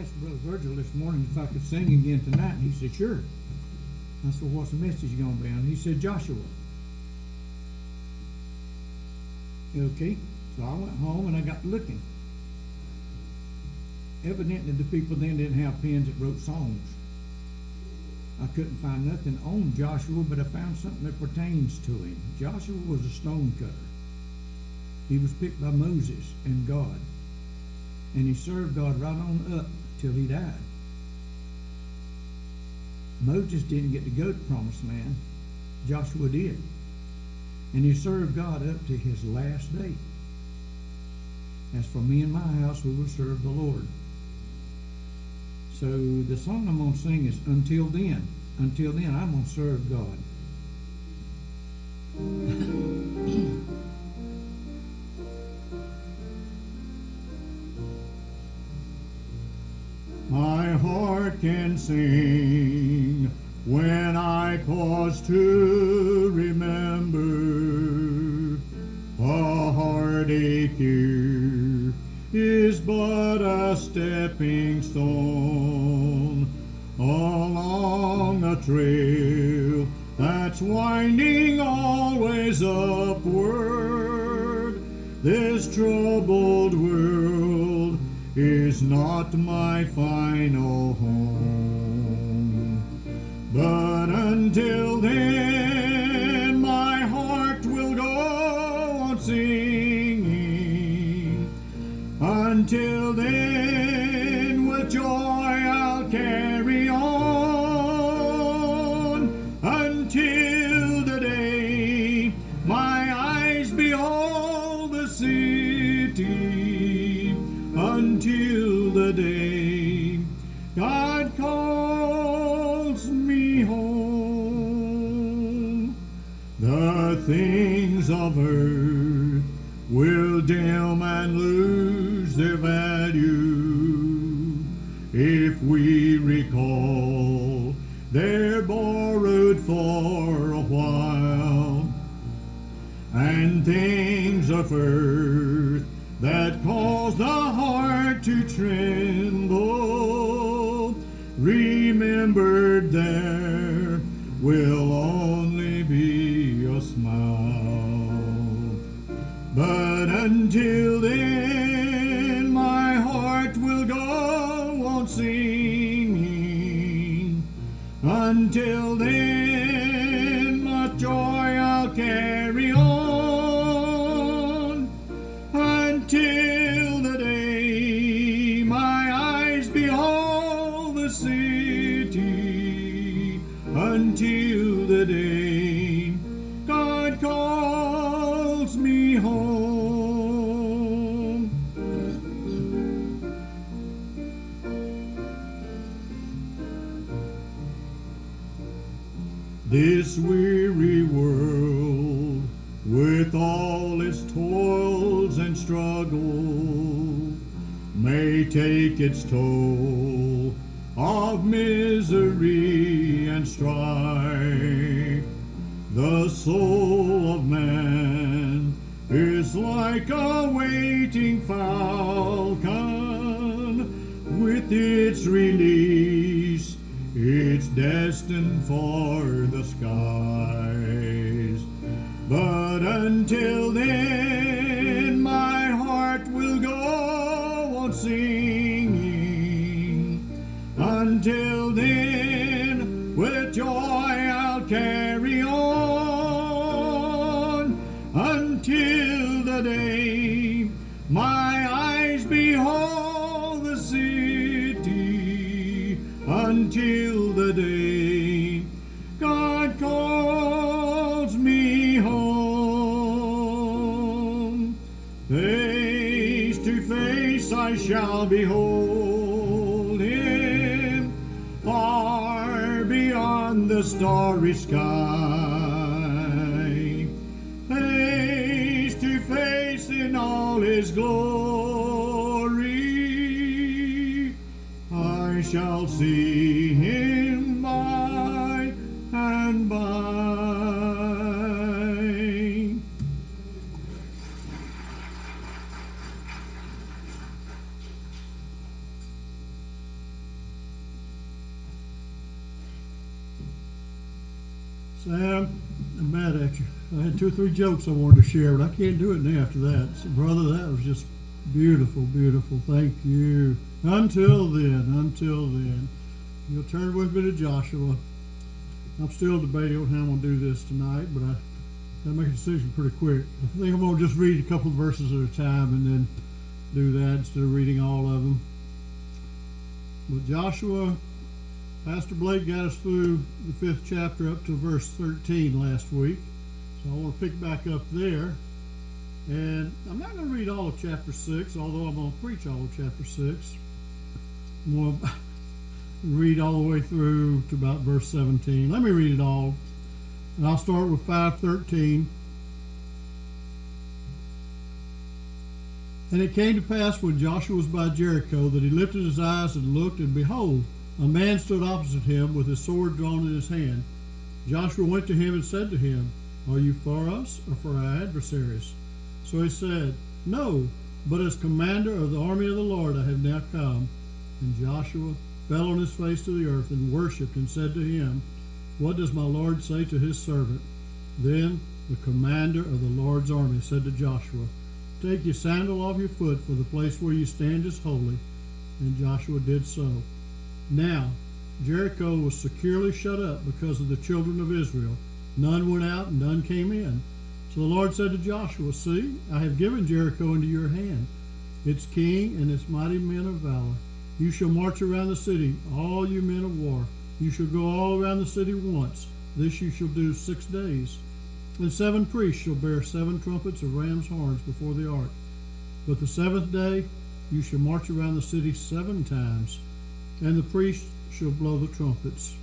asked Brother Virgil this morning if I could sing again tonight, and he said, sure. I said, well, what's the message going to be on? He said, Joshua. Okay, so I went home and I got looking. Evidently, the people then didn't have pens that wrote songs. I couldn't find nothing on Joshua, but I found something that pertains to him. Joshua was a stone cutter. He was picked by Moses and God, and he served God right on up till he died. Moses didn't get to go to the promised land. Joshua did. And he served God up to his last day. As for me and my house, we will serve the Lord. So the song I'm going to sing is Until Then. Until then, I'm going to serve God. My heart can sing when I pause to remember. A heartache here is but a stepping stone along a trail that's winding always upward. This troubled world is not my final home. But until then, my heart will go on singing. Until then, with joy I'll carry on. Until the day my eyes behold the city. Until the day God calls me home. The things of earth will dim and lose their value if we recall they're borrowed for a while. And things of earth that cause the heart to tremble, remembered there will only be a smile. But until then, my heart will go on singing. Until then, much joy I'll carry on. Until the day my eyes behold the city. Until the day God calls me home. This weary world, with all its toils and struggle, may take its toll of misery and strife. The soul of man is like a waiting falcon. With its release, it's destined for the skies. But until then, my heart will go on singing. Until then, with joy I'll carry on. Until the day my eyes behold the city. Until the day God calls me home. Face to face I shall behold him, far beyond the starry sky. Face to face in all his glory, I shall see him by and by. Sam, I'm mad at you. I had 2 or 3 jokes I wanted to share, but I can't do it now after that. So, brother, that was just beautiful, beautiful. Thank you. Until then. You'll turn with me to Joshua. I'm still debating on how I'm going to do this tonight, but I got to make a decision pretty quick. I think I'm going to just read a couple of verses at a time and then do that instead of reading all of them. But Joshua, Pastor Blake got us through the 5th chapter up to verse 13 last week. So I want to pick back up there. And I'm not going to read all of chapter 6, although I'm going to preach all of chapter 6. I'm going to read all the way through to about verse 17. Let me read it all. And I'll start with 5:13. And it came to pass when Joshua was by Jericho that he lifted his eyes and looked, and behold, a man stood opposite him with his sword drawn in his hand. Joshua went to him and said to him, Are you for us or for our adversaries? So he said, No, but as commander of the army of the Lord I have now come. And Joshua fell on his face to the earth and worshipped and said to him, What does my Lord say to his servant? Then the commander of the Lord's army said to Joshua, Take your sandal off your foot, for the place where you stand is holy. And Joshua did so. Now Jericho was securely shut up because of the children of Israel. None went out and none came in. So the Lord said to Joshua, See, I have given Jericho into your hand, its king and its mighty men of valor. You shall march around the city, all you men of war. You shall go all around the city once. This you shall do 6 days. And 7 priests shall bear 7 trumpets of ram's horns before the ark. But the 7th day you shall march around the city 7 times, and the priests shall blow the trumpets.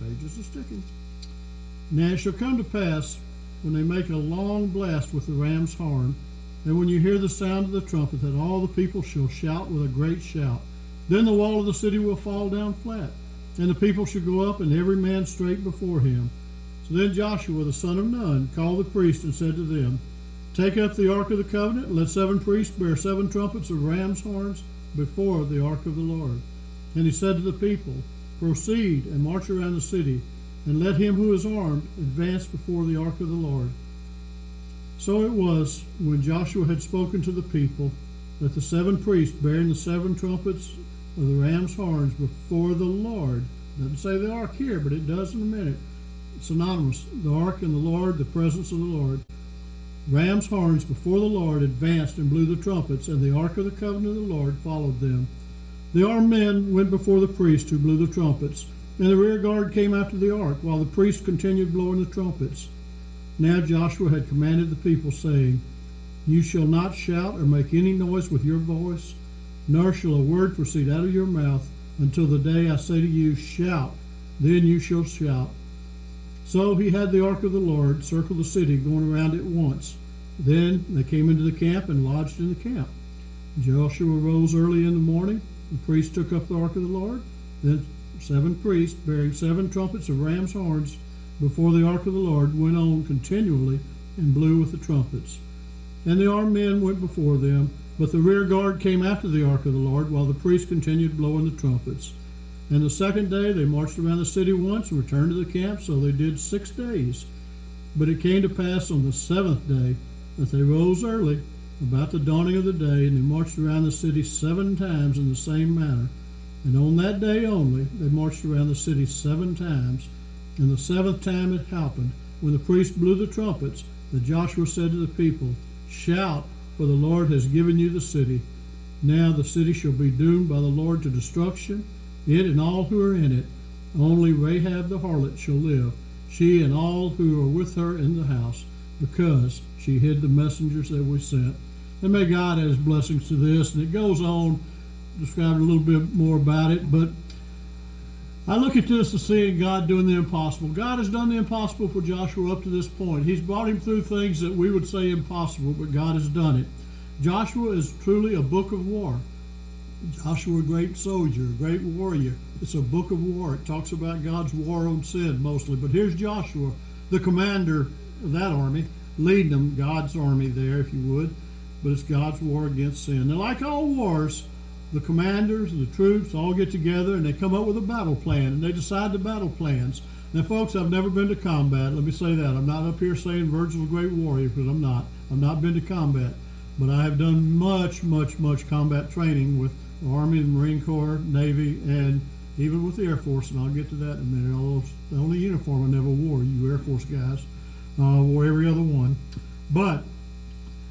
Pages are sticking. Now it shall come to pass, when they make a long blast with the ram's horn, and when you hear the sound of the trumpet, that all the people shall shout with a great shout. Then the wall of the city will fall down flat, and the people shall go up, and every man straight before him. So then Joshua the son of Nun called the priests and said to them, Take up the ark of the covenant, and let 7 priests bear 7 trumpets of ram's horns before the ark of the Lord. And he said to the people, Proceed and march around the city, and let him who is armed advance before the ark of the Lord. So it was, when Joshua had spoken to the people, that the 7 priests bearing the 7 trumpets of the ram's horns before the Lord, doesn't say the ark here, but it does in a minute. It's synonymous. The ark and the Lord, the presence of the Lord. Ram's horns before the Lord advanced and blew the trumpets, and the ark of the covenant of the Lord followed them. The armed men went before the priests who blew the trumpets, and the rear guard came after the ark, while the priests continued blowing the trumpets. Now Joshua had commanded the people, saying, You shall not shout or make any noise with your voice, nor shall a word proceed out of your mouth, until the day I say to you, Shout, then you shall shout. So he had the ark of the Lord circle the city, going around it once. Then they came into the camp and lodged in the camp. Joshua rose early in the morning. The priests took up the ark of the Lord. Then 7 priests, bearing 7 trumpets of ram's horns before the ark of the Lord, went on continually and blew with the trumpets. And the armed men went before them, but the rear guard came after the ark of the Lord, while the priests continued blowing the trumpets. And the 2nd day they marched around the city once and returned to the camp, so they did 6 days. But it came to pass on the 7th day that they rose early, about the dawning of the day, and they marched around the city 7 times in the same manner. And on that day only they marched around the city 7 times. And the 7th time it happened, when the priests blew the trumpets, that Joshua said to the people, Shout, for the Lord has given you the city. Now the city shall be doomed by the Lord to destruction, it and all who are in it. Only Rahab the harlot shall live, she and all who are with her in the house, because she hid the messengers that we sent. And may God add his blessings to this. And it goes on, describing a little bit more about it, but I look at this as seeing God doing the impossible. God has done the impossible for Joshua up to this point. He's brought him through things that we would say impossible, but God has done it. Joshua is truly a book of war. Joshua, a great soldier, a great warrior. It's a book of war. It talks about God's war on sin mostly. But here's Joshua, the commander of that army, leading them, God's army there, if you would. But it's God's war against sin. Now, like all wars, the commanders and the troops all get together and they come up with a battle plan and they decide the battle plans. Now, folks, I've never been to combat. Let me say that. I'm not up here saying Virgil's a great warrior, because I'm not. I've not been to combat. But I have done much combat training with the Army, the Marine Corps, Navy, and even with the Air Force, and I'll get to that in a minute. Although the only uniform I never wore, you Air Force guys, wore every other one. But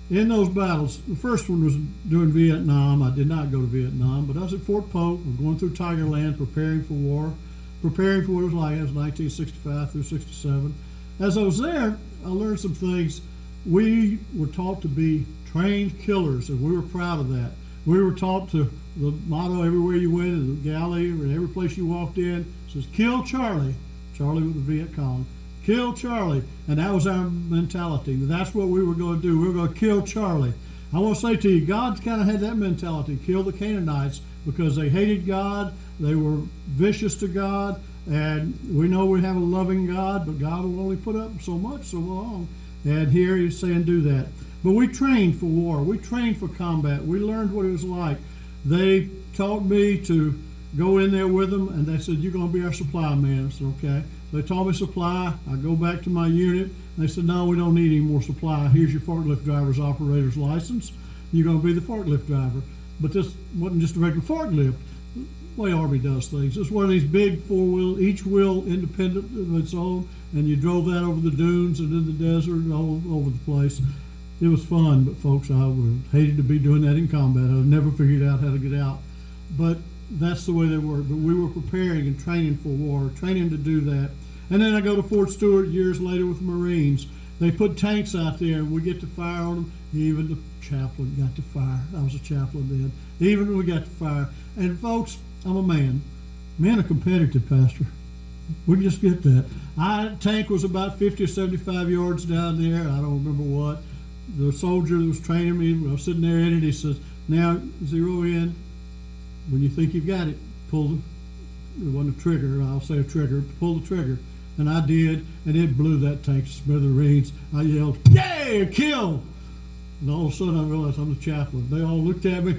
in those battles, the first one was during Vietnam. I did not go to Vietnam, but I was at Fort Polk. We're going through Tiger Land, preparing for war, preparing for what it was like. It was 1965 through 67. As I was there, I learned some things. We were taught to be trained killers, and we were proud of that. We were taught to, the motto everywhere you went, in the galley or in every place you walked in, says, "Kill Charlie." Charlie with the Viet Cong. Kill Charlie. And that was our mentality. That's what we were going to do. We were going to kill Charlie. I want to say to you, God kind of had that mentality, kill the Canaanites, because they hated God, they were vicious to God, and we know we have a loving God, but God will only put up so much, so long. And here he's saying do that. But we trained for war. We trained for combat. We learned what it was like. They taught me to go in there with them, and they said, "You're going to be our supply man." I said, "Okay." They taught me supply. I go back to my unit. They said, "No, we don't need any more supply. Here's your forklift driver's operator's license. You're going to be the forklift driver." But this wasn't just a regular forklift. The way Army does things. It's one of these big four-wheel, each wheel independent of its own, and you drove that over the dunes and in the desert and all over the place. It was fun, but folks, I would have hated to be doing that in combat. I've never figured out how to get out. But that's the way they were. But we were preparing and training for war, training to do that. And then I go to Fort Stewart years later with the Marines. They put tanks out there, and we get to fire on them. Even the chaplain got to fire. I was a chaplain then. Even we got to fire. And folks, I'm a man. Men are competitive, Pastor. We can just get that. Tank was about 50 or 75 yards down there. I don't remember what. The soldier that was training me, I was sitting there in it, he says, "Now, zero in. When you think you've got it, pull it wasn't a trigger, I'll say a trigger, pull the trigger." And I did, and it blew that tank to smithereens. I yelled, "Yay, kill!" And all of a sudden I realized I'm the chaplain. They all looked at me.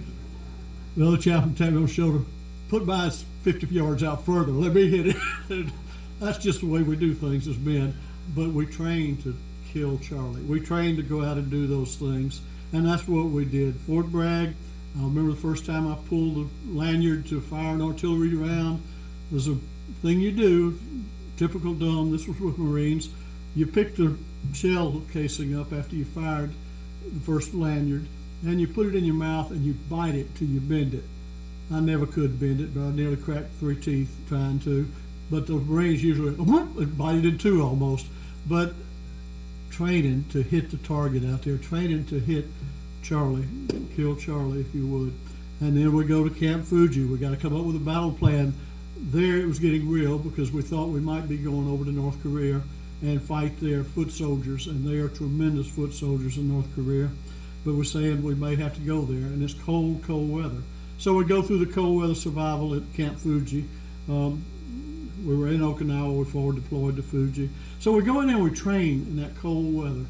The other chaplain tapped me on the shoulder, "Put by 50 yards out further, let me hit it." That's just the way we do things as men. But we train to kill Charlie. We trained to go out and do those things, and that's what we did. Fort Bragg, I remember the first time I pulled the lanyard to fire an artillery round. There's a thing you do, typical dumb, this was with Marines. You pick the shell casing up after you fired the first lanyard, and you put it in your mouth and you bite it till you bend it. I never could bend it, but I nearly cracked 3 teeth trying to. But the Marines usually bite it in 2 almost. But training to hit the target out there, training to hit Charlie, kill Charlie if you would. And then we go to Camp Fuji. We got to come up with a battle plan. There it was getting real because we thought we might be going over to North Korea and fight their foot soldiers, and they are tremendous foot soldiers in North Korea. But we're saying we may have to go there, and it's cold weather. So we go through the cold weather survival at Camp Fuji. We were in Okinawa, we forward deployed to Fuji. So we go in there and we train in that cold weather.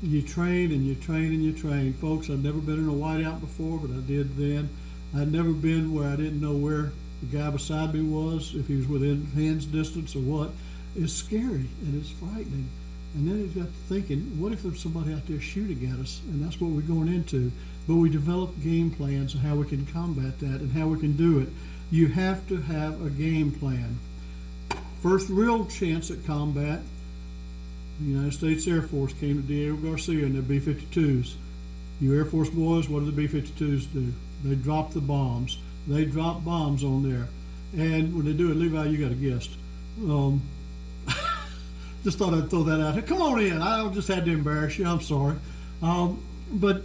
You train and you train and you train. Folks, I've never been in a whiteout before, but I did then. I'd never been where I didn't know where the guy beside me was, if he was within hand's distance or what. It's scary and it's frightening. And then you got to thinking, what if there's somebody out there shooting at us? And that's what we're going into. But we develop game plans of how we can combat that and how we can do it. You have to have a game plan. First real chance at combat, the United States Air Force came to Diego Garcia in their B-52s. You Air Force boys, what do the B-52s do? They drop the bombs. They drop bombs on there. And when they do it, Levi, you got a guest. Just thought I'd throw that out here. Come on in. I just had to embarrass you. I'm sorry. But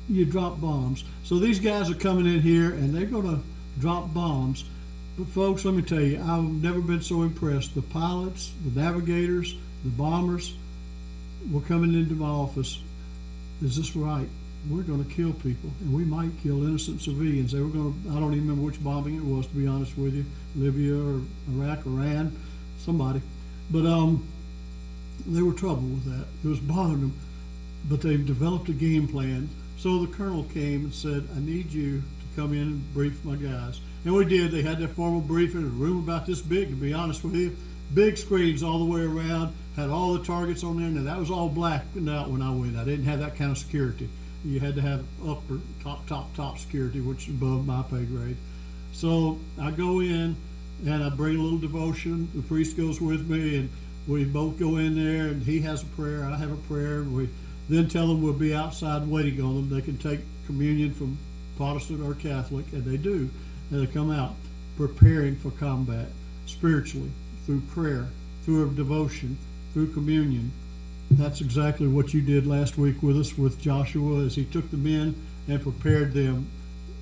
you drop bombs. So these guys are coming in here, and they're going to drop bombs. But folks, let me tell you, I've never been so impressed. The pilots, the navigators, the bombers were coming into my office. Is this right? We're going to kill people, and we might kill innocent civilians. They were going to, I don't even remember which bombing it was, to be honest with you, Libya or Iraq, Iran, somebody. But they were trouble with that. It was bothering them. But they've developed a game plan. So the colonel came and said, I need you to come in and brief my guys. And we did. They had their formal briefing in a room about this big, to be honest with you. Big screens all the way around, had all the targets on there, and that was all blacked out when I went. I didn't have that kind of security. You had to have upper, top security, which is above my pay grade. So I go in, and I bring a little devotion. The priest goes with me, and we both go in there, and he has a prayer, I have a prayer, and we then tell them we'll be outside waiting on them. They can take communion from Protestant or Catholic, and they do. And they come out preparing for combat spiritually, through prayer, through a devotion, through communion. That's exactly what you did last week with us, with Joshua, as he took the men and prepared them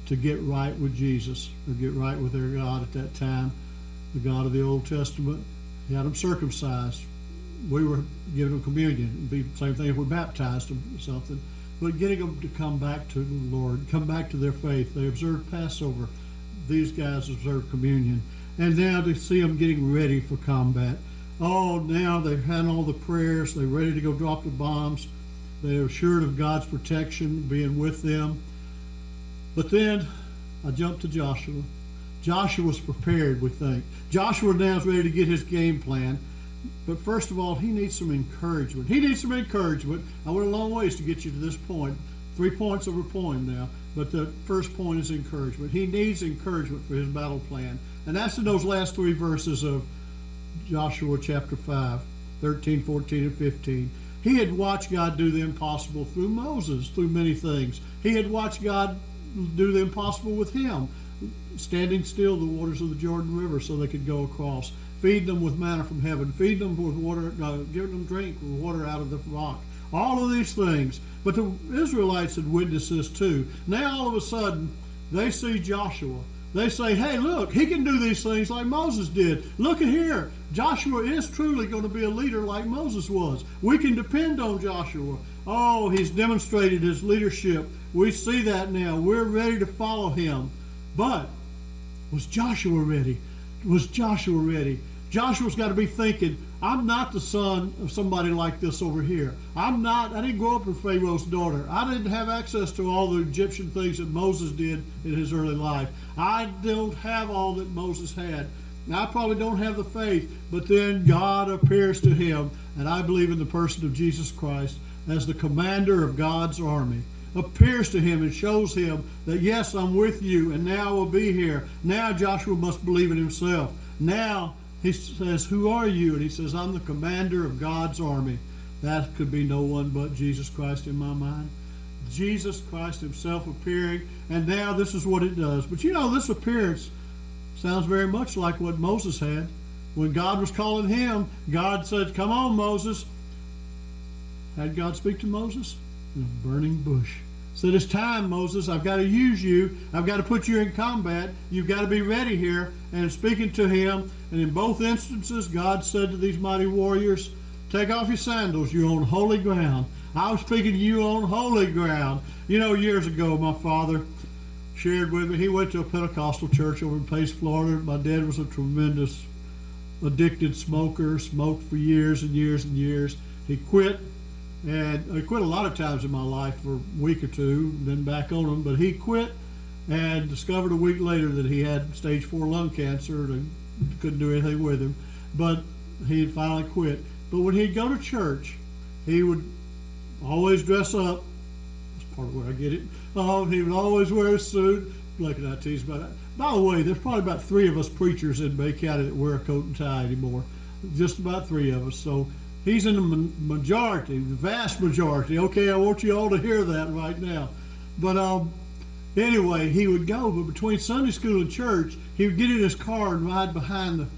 to get right with Jesus, or get right with their God at that time, the God of the Old Testament. He had them circumcised. We were giving them communion. It'd be the same thing if we baptized them or something. But getting them to come back to the Lord, come back to their faith. They observed Passover. These guys observed communion. And now to see them getting ready for combat. Oh, now they've had all the prayers. They're ready to go drop the bombs. They're assured of God's protection, being with them. But then I jumped to Joshua. Joshua's prepared, we think. Joshua now is ready to get his game plan. But first of all, he needs some encouragement. He needs some encouragement. I went a long ways to get you to this point. 3 points of a poem now. But the first point is encouragement. He needs encouragement for his battle plan. And that's in those last 3 verses of Joshua chapter 5, 13, 14, and 15. He had watched God do the impossible through Moses, through many things. He had watched God do the impossible with him, standing still the waters of the Jordan River so they could go across, feed them with manna from heaven, feed them with water, giving them drink with water out of the rock. All of these things. But the Israelites had witnessed this too. Now all of a sudden, they see Joshua. They say, hey, look, he can do these things like Moses did. Look at here. Joshua is truly going to be a leader like Moses was. We can depend on Joshua. Oh, he's demonstrated his leadership. We see that now. We're ready to follow him. But was Joshua ready? Was Joshua ready? Joshua's got to be thinking, I'm not the son of somebody like this over here. I didn't grow up with Pharaoh's daughter. I didn't have access to all the Egyptian things that Moses did in his early life. I don't have all that Moses had. Now, I probably don't have the faith, but then God appears to him, and I believe in the person of Jesus Christ as the commander of God's army. Appears to him and shows him that, yes, I'm with you, and now I will be here. Now Joshua must believe in himself. Now he says, who are you? And he says, I'm the commander of God's army. That could be no one but Jesus Christ in my mind. Jesus Christ himself appearing, and now this is what it does. But you know, this appearance sounds very much like what Moses had. When God was calling him, God said, come on, Moses. Had God speak to Moses? In a burning bush. Said, it's time, Moses. I've got to use you. I've got to put you in combat. You've got to be ready here. And speaking to him, and in both instances, God said to these mighty warriors, take off your sandals. You're on holy ground. I was speaking to you on holy ground. You know, years ago, my father shared with me, he went to a Pentecostal church over in Pace, Florida. My dad was a tremendous addicted smoker, smoked for years and years and years. He quit. And I quit a lot of times in my life for a week or two, then back on them. But he quit and discovered a week later that he had stage 4 lung cancer and couldn't do anything with him. But he had finally quit. But when he'd go to church, he would always dress up. That's part of where I get it. He would always wear a suit. Blake and I tease about that. By the way, there's probably about 3 of us preachers in Bay County that wear a coat and tie anymore. Just about 3 of us. So he's in the majority, the vast majority. Okay, I want you all to hear that right now. But anyway, he would go, but between Sunday school and church, he would get in his car and ride behind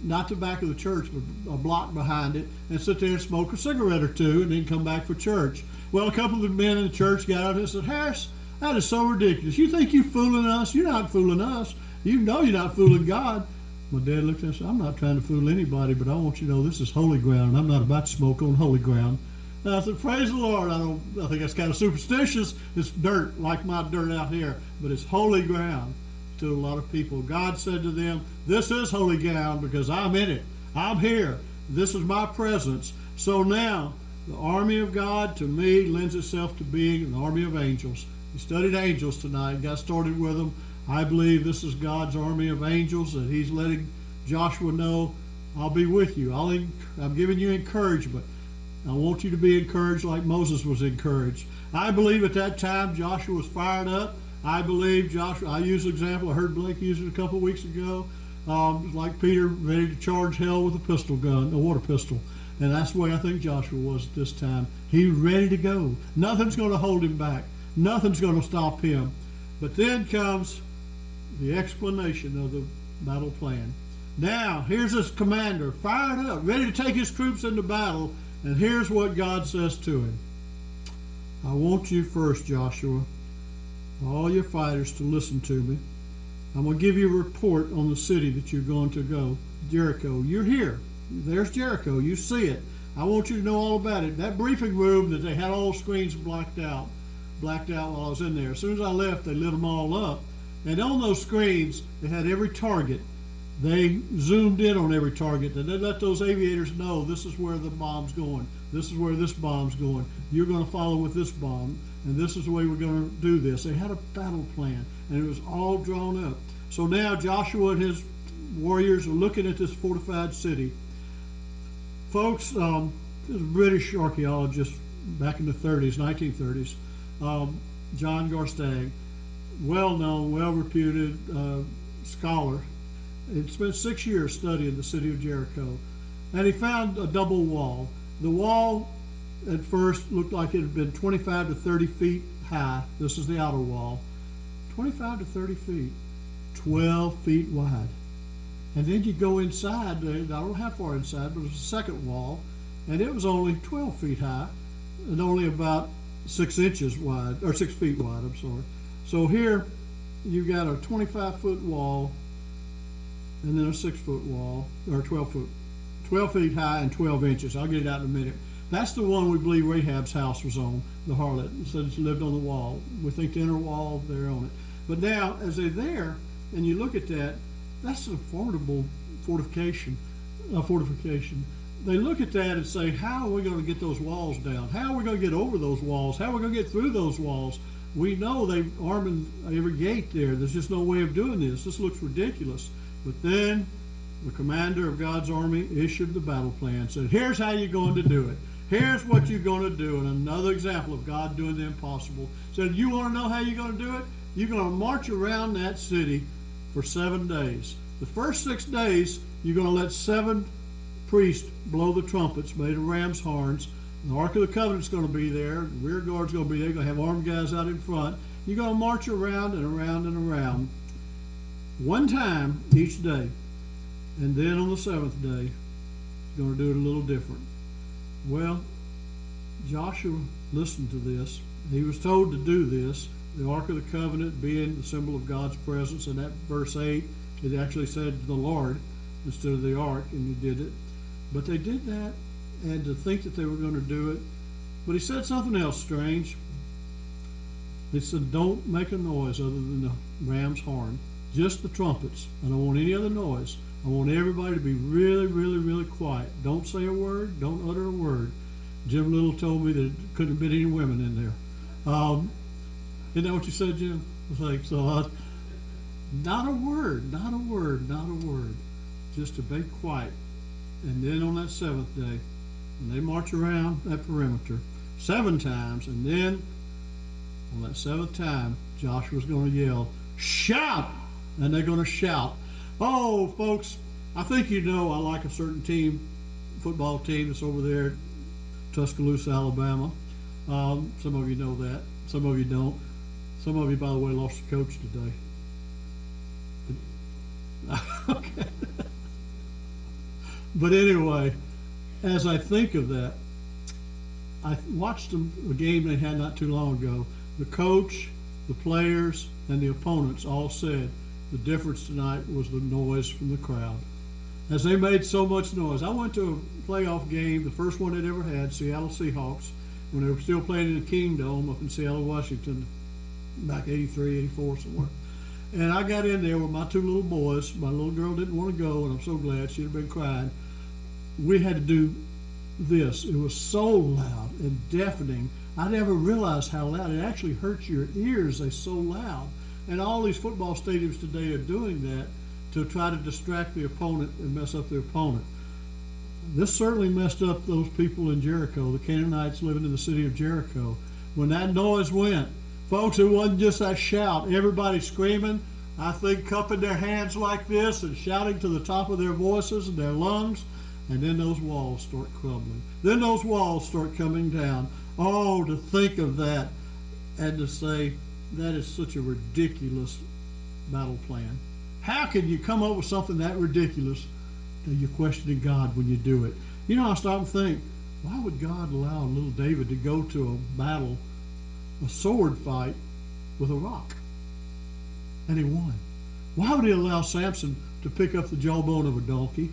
not the back of the church, but a block behind it, and sit there and smoke a cigarette or two, and then come back for church. Well, a couple of the men in the church got out and said, Harris, that is so ridiculous. You think you're fooling us? You're not fooling us. You know you're not fooling God. My dad looked at me and said, I'm not trying to fool anybody, but I want you to know this is holy ground, and I'm not about to smoke on holy ground. And I said, praise the Lord. I think that's kind of superstitious. It's dirt, like my dirt out here, but it's holy ground to a lot of people. God said to them, this is holy ground because I'm in it. I'm here. This is my presence. So now, the army of God, to me, lends itself to being an army of angels. We studied angels tonight, got started with them. I believe this is God's army of angels, that he's letting Joshua know, I'll be with you. I'm giving you encouragement. I want you to be encouraged like Moses was encouraged. I believe at that time Joshua was fired up. I believe Joshua, I use an example, I heard Blake use it a couple of weeks ago, like Peter ready to charge hell with a pistol gun, a water pistol. And that's the way I think Joshua was at this time. He was ready to go. Nothing's going to hold him back. Nothing's going to stop him. But then comes the explanation of the battle plan. Now, here's this commander, fired up, ready to take his troops into battle, and here's what God says to him. I want you first, Joshua, all your fighters, to listen to me. I'm going to give you a report on the city that you're going to go, Jericho. You're here. There's Jericho. You see it. I want you to know all about it. That briefing room that they had all the screens blacked out while I was in there. As soon as I left, they lit them all up. And on those screens, they had every target. They zoomed in on every target, and they let those aviators know this is where the bomb's going. This is where this bomb's going. You're going to follow with this bomb, and this is the way we're going to do this. They had a battle plan, and it was all drawn up. So now Joshua and his warriors are looking at this fortified city. Folks, there's a British archaeologist back in the 1930s, John Garstang, well-known, well-reputed scholar. He spent 6 years studying the city of Jericho, and he found a double wall. The wall at first looked like it had been 25 to 30 feet high. This is the outer wall. 25 to 30 feet, 12 feet wide. And then you go inside, I don't know how far inside, but it was a second wall, and it was only 12 feet high and only about 6 inches wide, or 6 feet wide, I'm sorry. So here you've got a 25-foot wall and then a 6-foot wall, or 12 feet high and 12 inches. I'll get it out in a minute. That's the one we believe Rahab's house was on, the harlot. It said she lived on the wall. We think the inner wall, they're on it. But now, as they're there, and you look at that, that's a formidable fortification. They look at that and say, how are we going to get those walls down? How are we going to get over those walls? How are we going to get through those walls? We know they've armed every gate there. There's just no way of doing this. This looks ridiculous. But then the commander of God's army issued the battle plan, said, here's how you're going to do it. Here's what you're going to do. And another example of God doing the impossible. Said, you want to know how you're going to do it? You're going to march around that city for 7 days. The first 6 days, you're going to let 7 priests blow the trumpets made of ram's horns. The Ark of the Covenant's going to be there. The rear guard's going to be there. You're going to have armed guys out in front. You're going to march around and around and around one time each day. And then on the 7th day, you're going to do it a little different. Well, Joshua listened to this. He was told to do this. The Ark of the Covenant being the symbol of God's presence. And that verse 8, it actually said the Lord instead of the Ark, and he did it. But they did that, and to think that they were going to do it. But he said something else strange. He said, don't make a noise other than the ram's horn. Just the trumpets. I don't want any other noise. I want everybody to be really, really, really quiet. Don't say a word. Don't utter a word. Jim Little told me that there couldn't have been any women in there. Isn't that what you said, Jim? Not a word, not a word, not a word. Just to be quiet. And then on that 7th day, when they march around that perimeter 7 times, and then on that 7th time, Joshua's going to yell, shout! And they're going to shout. Oh, folks, I think you know I like a certain team, football team that's over there at Tuscaloosa, Alabama. Some of you know that. Some of you don't. Some of you, by the way, lost a coach today. Okay. But anyway, as I think of that, I watched a game they had not too long ago. The coach, the players, and the opponents all said the difference tonight was the noise from the crowd. As they made so much noise. I went to a playoff game, the first one they'd ever had, Seattle Seahawks, when they were still playing in the Kingdome up in Seattle, Washington, back 83, 84, somewhere. And I got in there with my 2 little boys. My little girl didn't want to go, and I'm so glad. She'd have been crying. We had to do this. It was so loud and deafening. I never realized how loud. It actually hurts your ears. They're so loud. And all these football stadiums today are doing that to try to distract the opponent and mess up the opponent. This certainly messed up those people in Jericho, the Canaanites living in the city of Jericho. When that noise went, folks, it wasn't just that shout. Everybody screaming, I think cupping their hands like this and shouting to the top of their voices and their lungs. And then those walls start crumbling. Then those walls start coming down. Oh, to think of that and to say that is such a ridiculous battle plan. How can you come up with something that ridiculous that you're questioning God when you do it? You know, I stop and think, why would God allow little David to go to a battle, a sword fight, with a rock? And he won. Why would he allow Samson to pick up the jawbone of a donkey?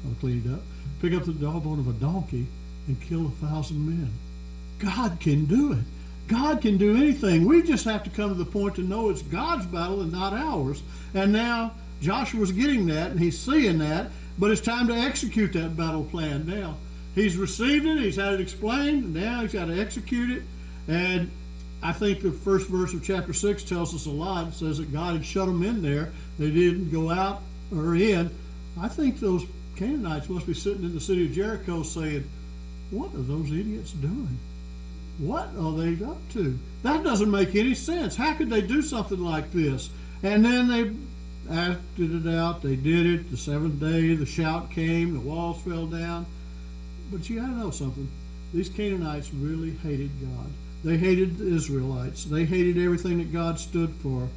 I'll clean it up. Pick up the jawbone of a donkey and kill 1,000 men. God can do it. God can do anything. We just have to come to the point to know it's God's battle and not ours. And now Joshua's getting that and he's seeing that, but it's time to execute that battle plan now. He's received it, he's had it explained, and now he's got to execute it. And I think the first verse of chapter 6 tells us a lot. It says that God had shut them in there. They didn't go out or in. I think those Canaanites must be sitting in the city of Jericho saying, what are those idiots doing? What are they up to? That doesn't make any sense. How could they do something like this? And then they acted it out. They did it. The seventh day, the shout came. The walls fell down. But you got to know something. These Canaanites really hated God. They hated the Israelites. They hated everything that God stood for.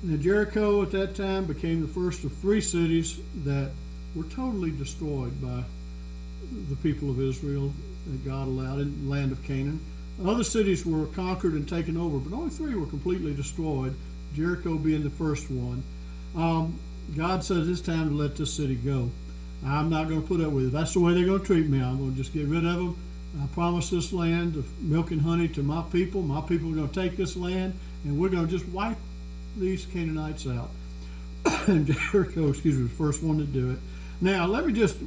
And Jericho at that time became the first of 3 cities that were totally destroyed by the people of Israel that God allowed in the land of Canaan. Other cities were conquered and taken over, but only 3 were completely destroyed, Jericho being the first one. God says it's time to let this city go. I'm not going to put up with it. That's the way they're going to treat me. I'm going to just get rid of them. I promise this land of milk and honey to my people. My people are going to take this land, and we're going to just wipe these Canaanites out. And Jericho, was the first one to do it. Now, let me just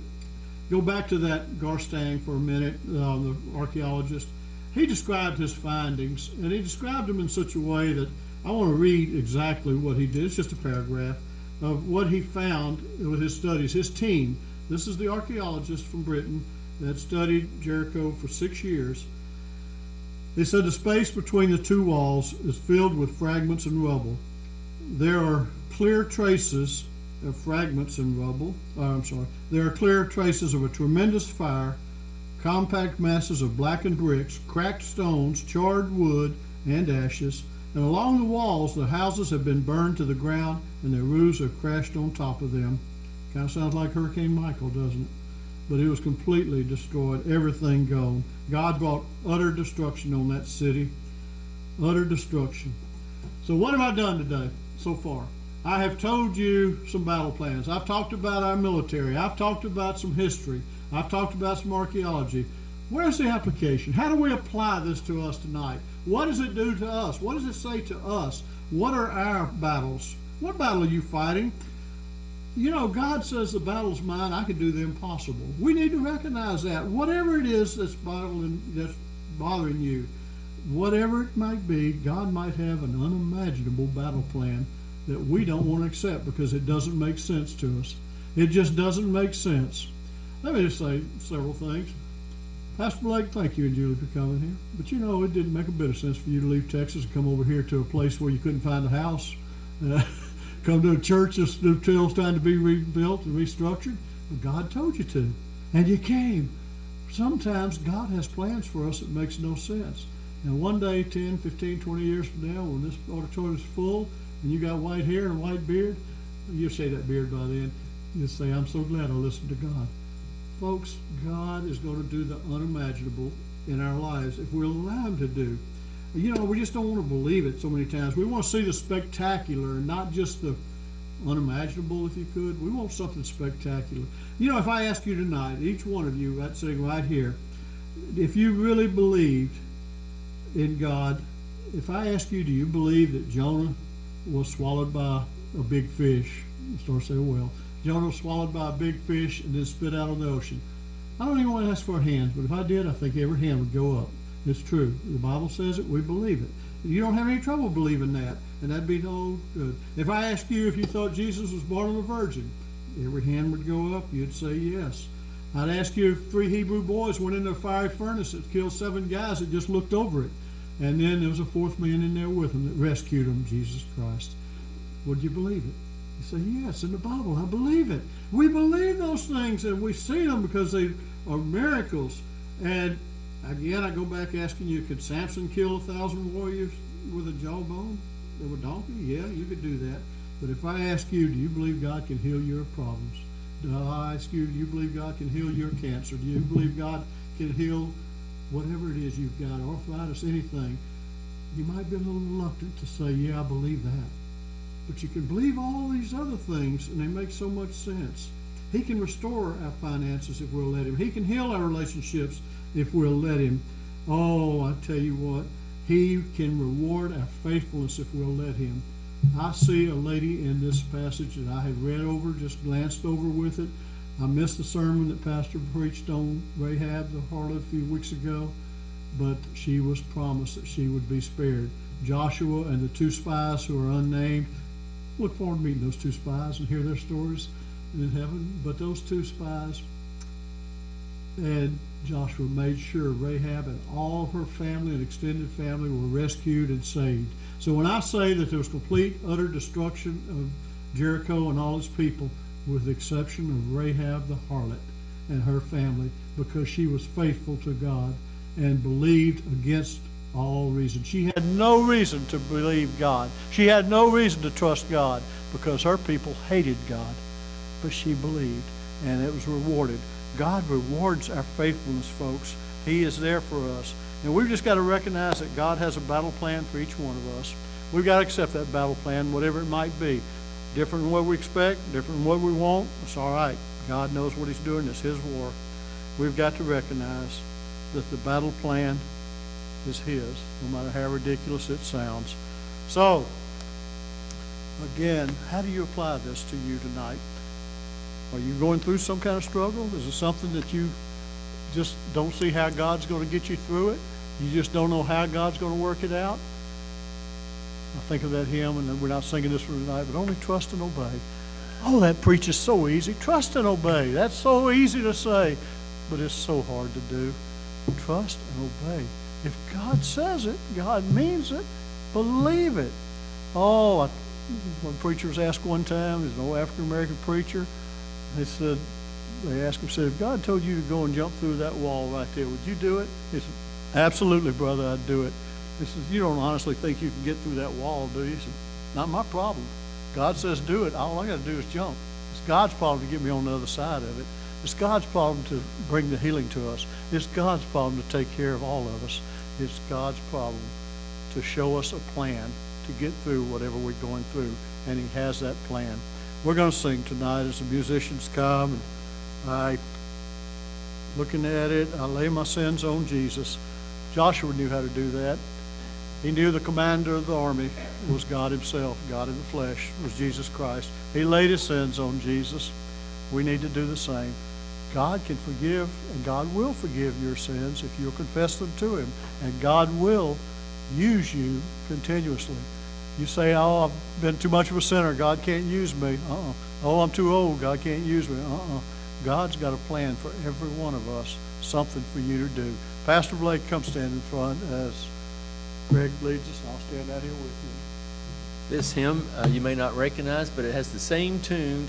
go back to that Garstang for a minute, the archaeologist. He described his findings, and he described them in such a way that I want to read exactly what he did. It's just a paragraph of what he found with his studies. His team, this is the archaeologist from Britain that studied Jericho for 6 years. They said the space between the 2 walls is filled with fragments and rubble. There are clear traces of fragments and rubble. There are clear traces of a tremendous fire, compact masses of blackened bricks, cracked stones, charred wood, and ashes. And along the walls, the houses have been burned to the ground, and their roofs have crashed on top of them. Kind of sounds like Hurricane Michael, doesn't it? But it was completely destroyed, everything gone. God brought utter destruction on that city. Utter destruction. So what have I done today so far? I have told you some battle plans. I've talked about our military. I've talked about some history. I've talked about some archaeology. Where's the application? How do we apply this to us tonight? What does it do to us? What does it say to us? What are our battles? What battle are you fighting? You know, God says the battle's mine. I can do the impossible. We need to recognize that. Whatever it is that's bothering you, whatever it might be, God might have an unimaginable battle plan that we don't want to accept because it doesn't make sense to us. It just doesn't make sense. Let me just say several things. Pastor Blake, thank you and Julie for coming here. But you know, it didn't make a bit of sense for you to leave Texas and come over here to a place where you couldn't find a house. Come to a church that's still trying to be rebuilt and restructured. But God told you to. And you came. Sometimes God has plans for us that makes no sense. And one day, 10, 15, 20 years from now, when this auditorium is full and you got white hair and a white beard, you'll shave that beard by then. You'll say, I'm so glad I listened to God. Folks, God is going to do the unimaginable in our lives if we'll allow Him to do. You know, we just don't want to believe it so many times. We want to see the spectacular and not just the unimaginable, if you could. We want something spectacular. You know, if I ask you tonight, each one of you sitting right here, if you really believed in God, if I ask you, do you believe that Jonah was swallowed by a big fish? Start saying, well, Jonah was swallowed by a big fish and then spit out on the ocean. I don't even want to ask for hands, but if I did, I think every hand would go up. It's true. The Bible says it. We believe it. You don't have any trouble believing that, and that'd be no good. If I asked you if you thought Jesus was born of a virgin, every hand would go up. You'd say yes. I'd ask you if 3 Hebrew boys went in a fiery furnace that killed 7 guys that just looked over it, and then there was a 4th man in there with them that rescued them, Jesus Christ. Would you believe it? You say, yes, in the Bible, I believe it. We believe those things, and we see them because they are miracles. And again, I go back asking you, could Samson kill 1,000 warriors with a jawbone of a donkey? Yeah, you could do that. But if I ask you, do you believe God can heal your problems? Do I ask you, do you believe God can heal your cancer? Do you believe God can heal whatever it is you've got, arthritis, anything? You might be a little reluctant to say, yeah, I believe that. But you can believe all these other things, and they make so much sense. He can restore our finances if we'll let him. He can heal our relationships if we'll let him. Oh, I tell you what, he can reward our faithfulness if we'll let him. I see a lady in this passage that I have read over, just glanced over with it. I missed the sermon that Pastor preached on Rahab the harlot a few weeks ago, but she was promised that she would be spared. Joshua and the 2 spies who are unnamed, look forward to meeting those 2 spies and hear their stories in heaven. But those 2 spies and Joshua made sure Rahab and all of her family and extended family were rescued and saved. So when I say that there was complete, utter destruction of Jericho and all its people, with the exception of Rahab the harlot and her family, because she was faithful to God and believed against all reason. She had no reason to believe God. She had no reason to trust God because her people hated God. But she believed, and it was rewarded. God rewards our faithfulness, folks. He is there for us. And we've just got to recognize that God has a battle plan for each one of us. We've got to accept that battle plan, whatever it might be. Different than what we expect, different than what we want. It's all right. God knows what he's doing. It's his war. We've got to recognize that the battle plan is his, no matter how ridiculous it sounds. So, again, how do you apply this to you tonight? Are you going through some kind of struggle? Is it something that you just don't see how God's going to get you through it? You just don't know how God's going to work it out? I think of that hymn, and we're not singing this one tonight, but only trust and obey. Oh, that preaches so easy. Trust and obey. That's so easy to say, but it's so hard to do. Trust and obey. If God says it, God means it. Believe it. Oh, one preacher was asked one time, there's an old African-American preacher, they asked him, if God told you to go and jump through that wall right there, would you do it? He said, absolutely, brother, I'd do it. He says, you don't honestly think you can get through that wall, do you? He said, not my problem. God says do it. All I got to do is jump. It's God's problem to get me on the other side of it. It's God's problem to bring the healing to us. It's God's problem to take care of all of us. It's God's problem to show us a plan to get through whatever we're going through, and he has that plan. We're going to sing tonight as the musicians come. And looking at it, I lay my sins on Jesus. Joshua knew how to do that. He knew the commander of the army was God himself. God in the flesh was Jesus Christ. He laid his sins on Jesus. We need to do the same. God can forgive, and God will forgive your sins if you'll confess them to him. And God will use you continuously. You say, oh, I've been too much of a sinner. God can't use me. Oh, I'm too old. God can't use me. God's got a plan for every one of us, something for you to do. Pastor Blake, come stand in front as Greg leads us. I'll stand out here with you. This hymn you may not recognize, but it has the same tune,